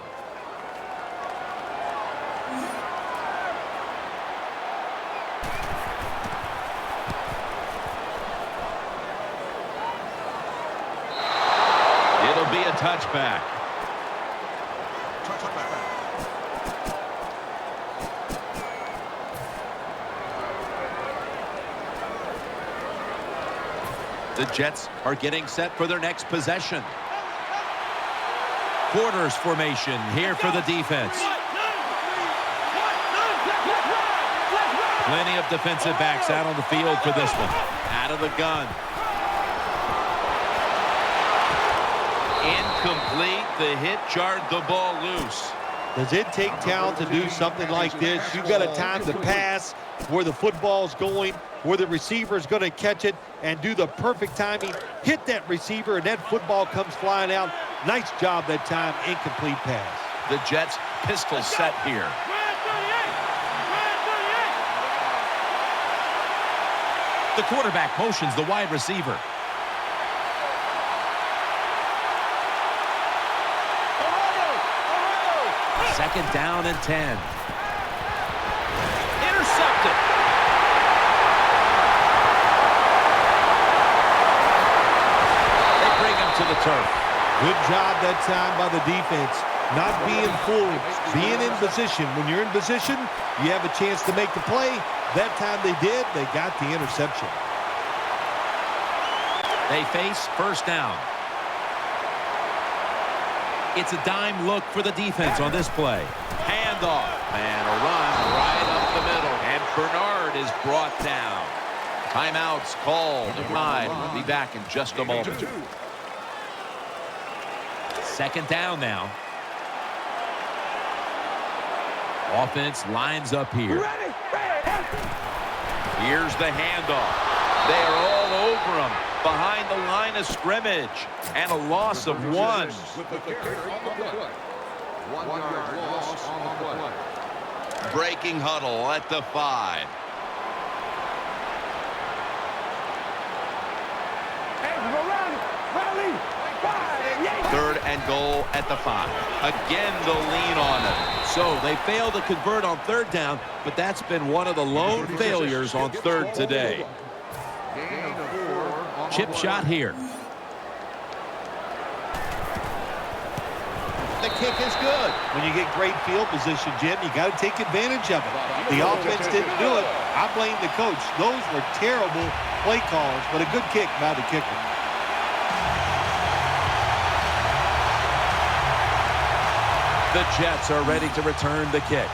Speaker 2: It'll be a touchback. The Jets are getting set for their next possession. Quarters formation here for the defense. Plenty of defensive backs out on the field for this one. Out of the gun.
Speaker 1: Incomplete. The hit jarred the ball loose.
Speaker 3: Does it take talent to do something like this? You've got to time the pass where the football's going, where the receiver's going to catch it, and do the perfect timing. Hit that receiver, and that football comes flying out. Nice job that time. Incomplete pass.
Speaker 1: The Jets pistol set here.
Speaker 2: The quarterback motions the wide receiver. Second down and 10. Intercepted. They bring him to the turf.
Speaker 3: Good job that time by the defense. Not being fooled, being in position. When you're in position, you have a chance to make the play. That time they did. They got the interception.
Speaker 2: They face first down. It's a dime look for the defense on this play. Handoff. And a run right up the middle. And Bernard is brought down.
Speaker 1: Timeouts called. We'll be back in just a moment.
Speaker 2: Second down now. Offense lines up here.
Speaker 1: Here's the handoff. They're all over him behind the line of scrimmage. And a loss of 1.
Speaker 4: 1 yard loss on the play.
Speaker 1: Breaking huddle at the 5. Third and goal at the 5. Again, the lean on it.
Speaker 2: So they failed to convert on third down, but that's been one of the lone failures on third today. Chip shot here.
Speaker 3: The kick is good. When you get great field position, Jim, you got to take advantage of it. The offense didn't do it. I blame the coach. Those were terrible play calls, but a good kick by the kicker.
Speaker 2: The Jets are ready to return the kick.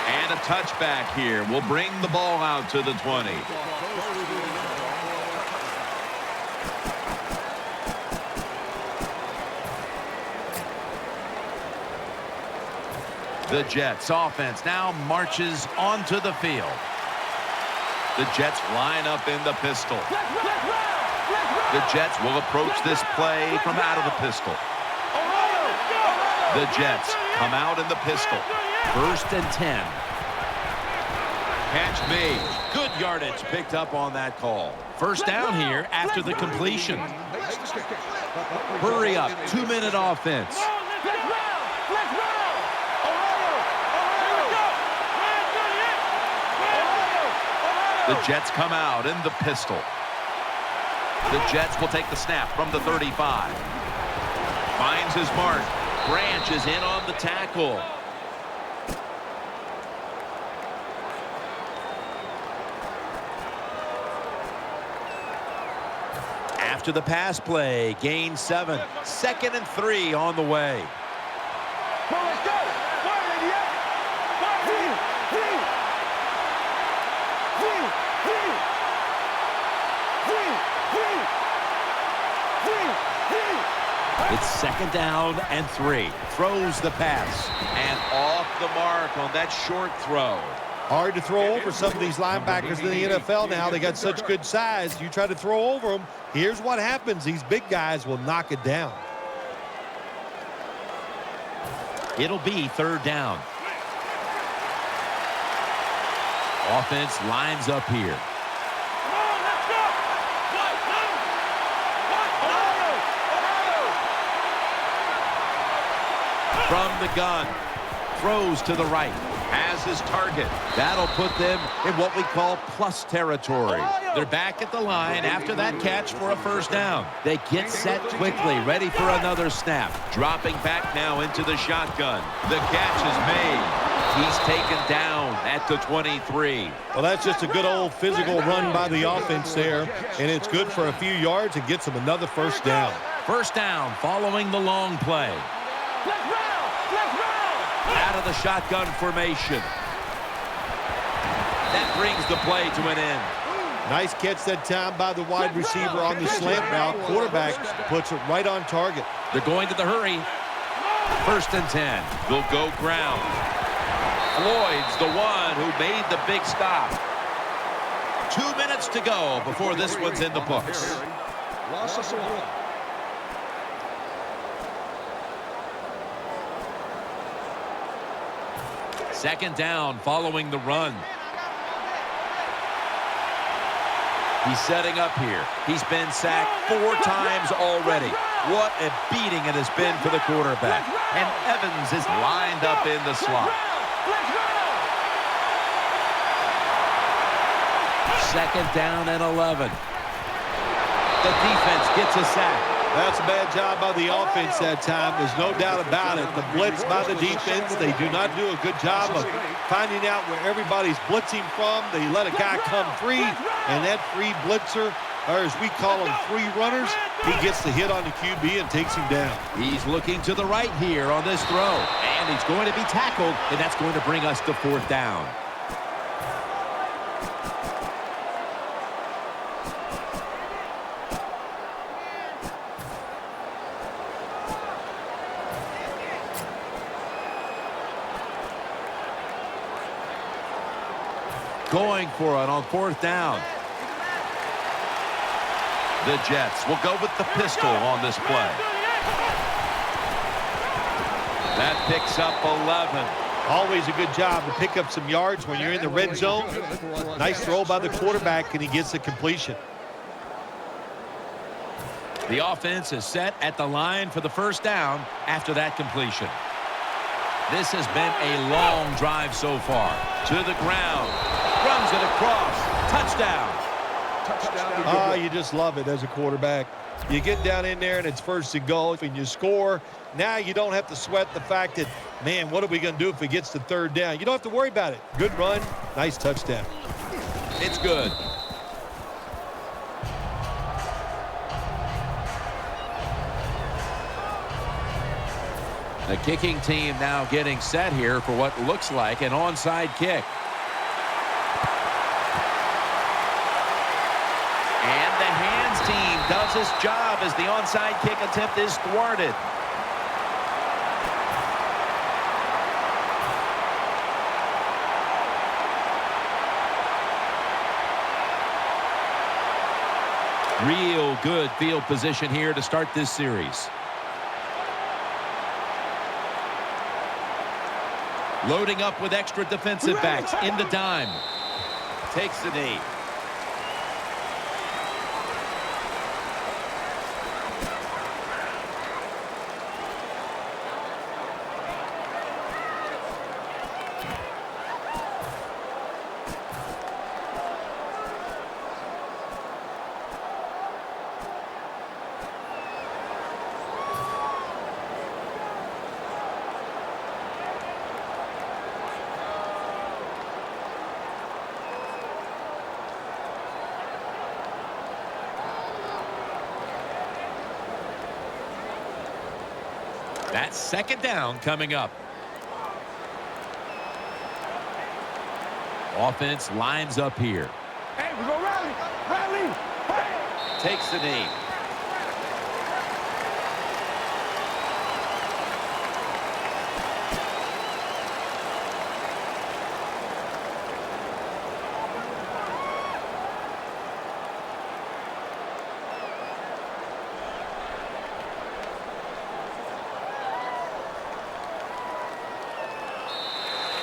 Speaker 1: And a touchback here will bring the ball out to the 20. The Jets offense now marches onto the field. The Jets line up in the pistol. The Jets will approach this play from out of the pistol. The Jets come out in the pistol.
Speaker 2: First and 10.
Speaker 1: Catch made.
Speaker 2: Good yardage picked up on that call. First down here after the completion. Hurry up. 2-minute offense.
Speaker 1: The Jets come out in the pistol. The Jets will take the snap from the 35. Finds his mark. Branch is in on the tackle.
Speaker 2: After the pass play, gain 7. 2nd and 3 on the way. Second down and 3. Throws the pass.
Speaker 1: And off the mark on that short throw.
Speaker 3: Hard to throw over some of these linebackers in the NFL now. They got such good size. You try to throw over them, here's what happens. These big guys will knock it down.
Speaker 2: It'll be third down. Offense lines up here. From the gun. Throws to the right.
Speaker 1: Has his target.
Speaker 2: That'll put them in what we call plus territory. They're back at the line after that catch for a first down. They get set quickly, ready for another snap. Dropping back now into the shotgun. The catch is made. He's taken down at the 23.
Speaker 3: Well, that's just a good old physical run by the offense there, and it's good for a few yards and gets them another first down.
Speaker 2: First down following the long play. Out of the shotgun formation. That brings the play to an end.
Speaker 3: Nice catch that time by the wide receiver on the slant route. Quarterback puts it right on target.
Speaker 2: They're going to the hurry. First and 10.
Speaker 1: They'll go ground.
Speaker 2: Floyd's the one who made the big stop. 2 minutes to go before this one's in the books.
Speaker 4: Loss of 1.
Speaker 2: Second down following the run. He's setting up here. He's been sacked 4 times already. What a beating it has been for the quarterback. And Evans is lined up in the slot. Second down and 11. The defense gets a sack.
Speaker 3: That's a bad job by the offense that time. There's no doubt about it. The blitz by the defense, they do not do a good job of finding out where everybody's blitzing from. They let a guy come free, and that free blitzer, or as we call them, free runners, he gets the hit on the QB and takes him down.
Speaker 2: He's looking to the right here on this throw, and he's going to be tackled, and that's going to bring us to fourth down. Going for it on fourth down. The Jets will go with the pistol on this play. That picks up 11.
Speaker 3: Always a good job to pick up some yards when you're in the red zone. Nice throw by the quarterback, and he gets the completion.
Speaker 2: The offense is set at the line for the first down after that completion. This has been a long drive so far. To the ground. Runs it across. Touchdown.
Speaker 3: Oh, you just love it as a quarterback. You get down in there and it's first and goal and you score. Now you don't have to sweat the fact that, man, what are we going to do if it gets to third down? You don't have to worry about it. Good run. Nice touchdown.
Speaker 2: It's good. The kicking team now getting set here for what looks like an onside kick. And the hands team does its job as the onside kick attempt is thwarted. Real good field position here to start this series. Loading up with extra defensive backs in the dime. Takes the knee. That's second down coming up. Offense lines up here.
Speaker 4: Hey, we go rally. Rally. Hey.
Speaker 2: Takes the knee.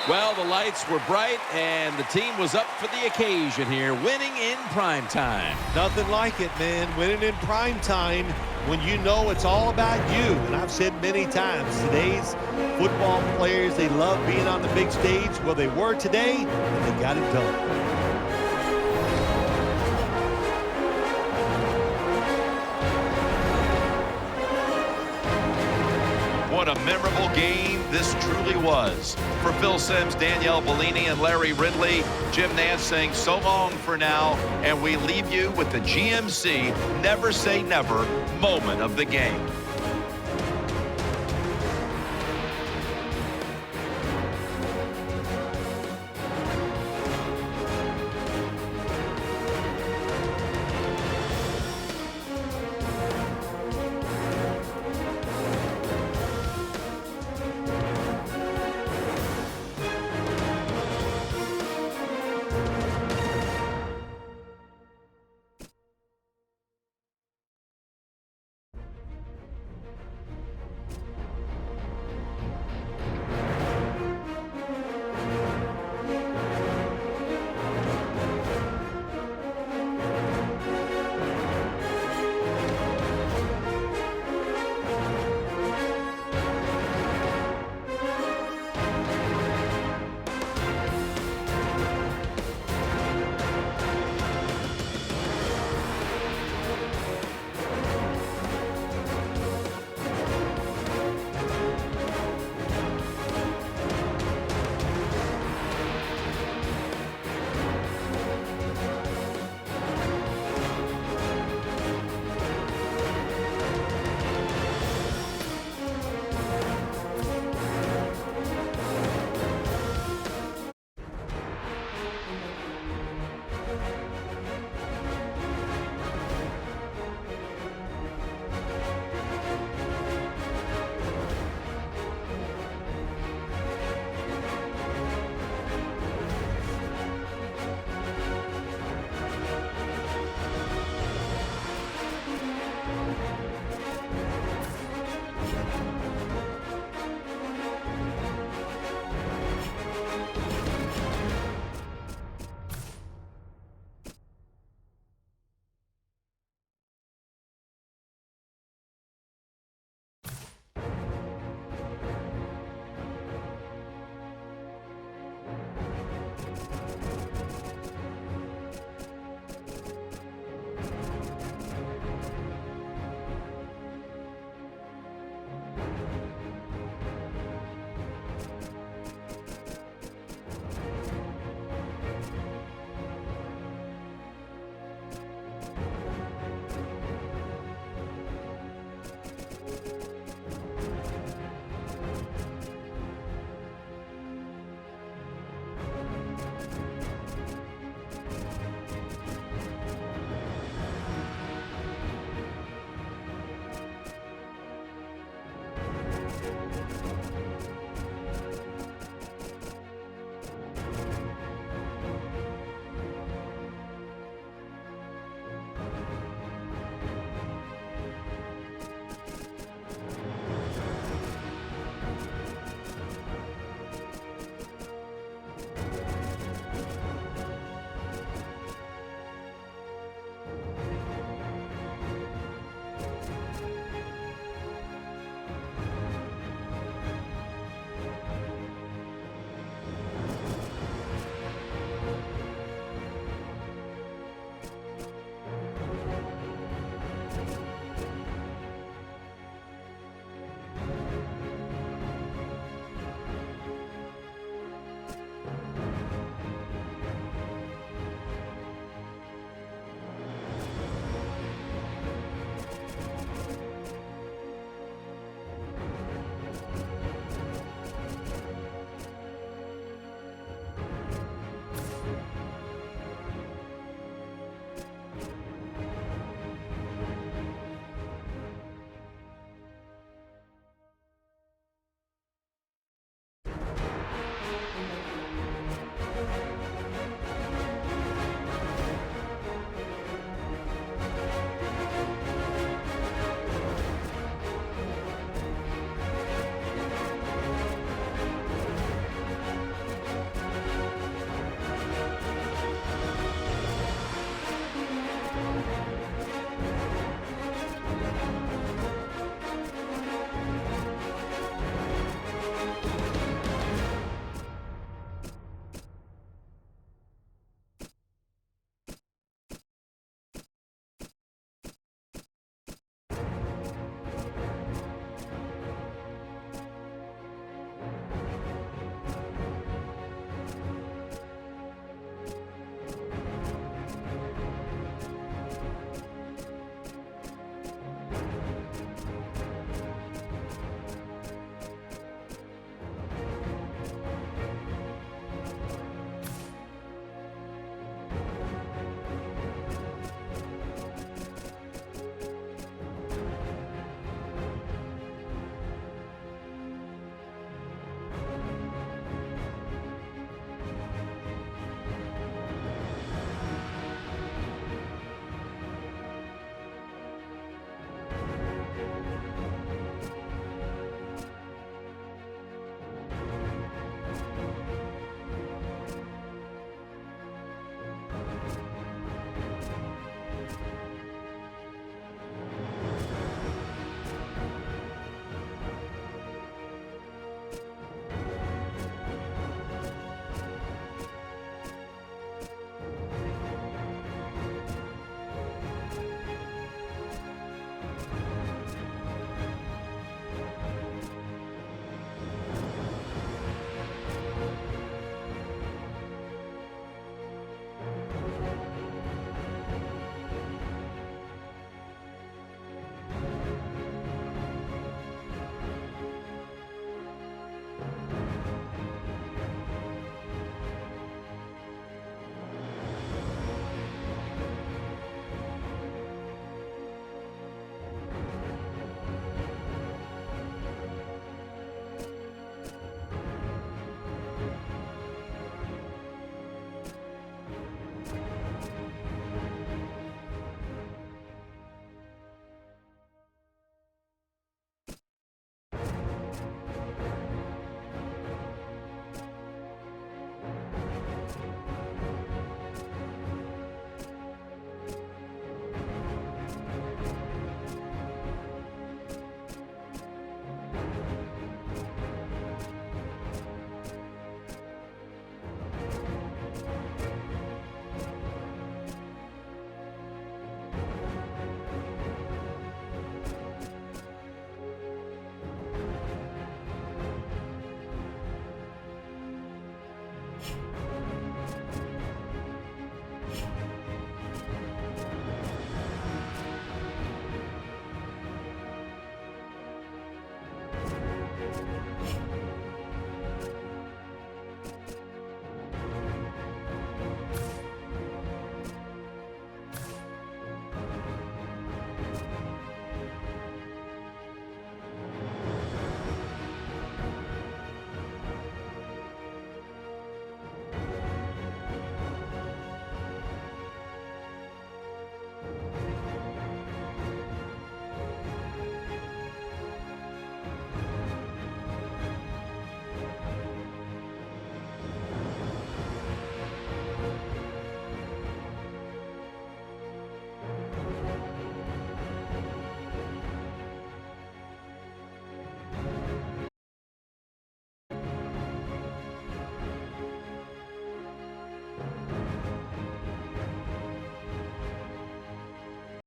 Speaker 2: Well, the lights were bright, and the team was up for the occasion here, winning in prime time.
Speaker 3: Nothing like it, man. Winning in prime time when you know it's all about you. And I've said many times, today's football players, they love being on the big stage. Well, they were today, and they got it done.
Speaker 1: What a memorable game this truly was. For Phil Simms, Danielle Bellini, and Larry Ridley, Jim Nance saying so long for now, and we leave you with the GMC Never Say Never moment of the game.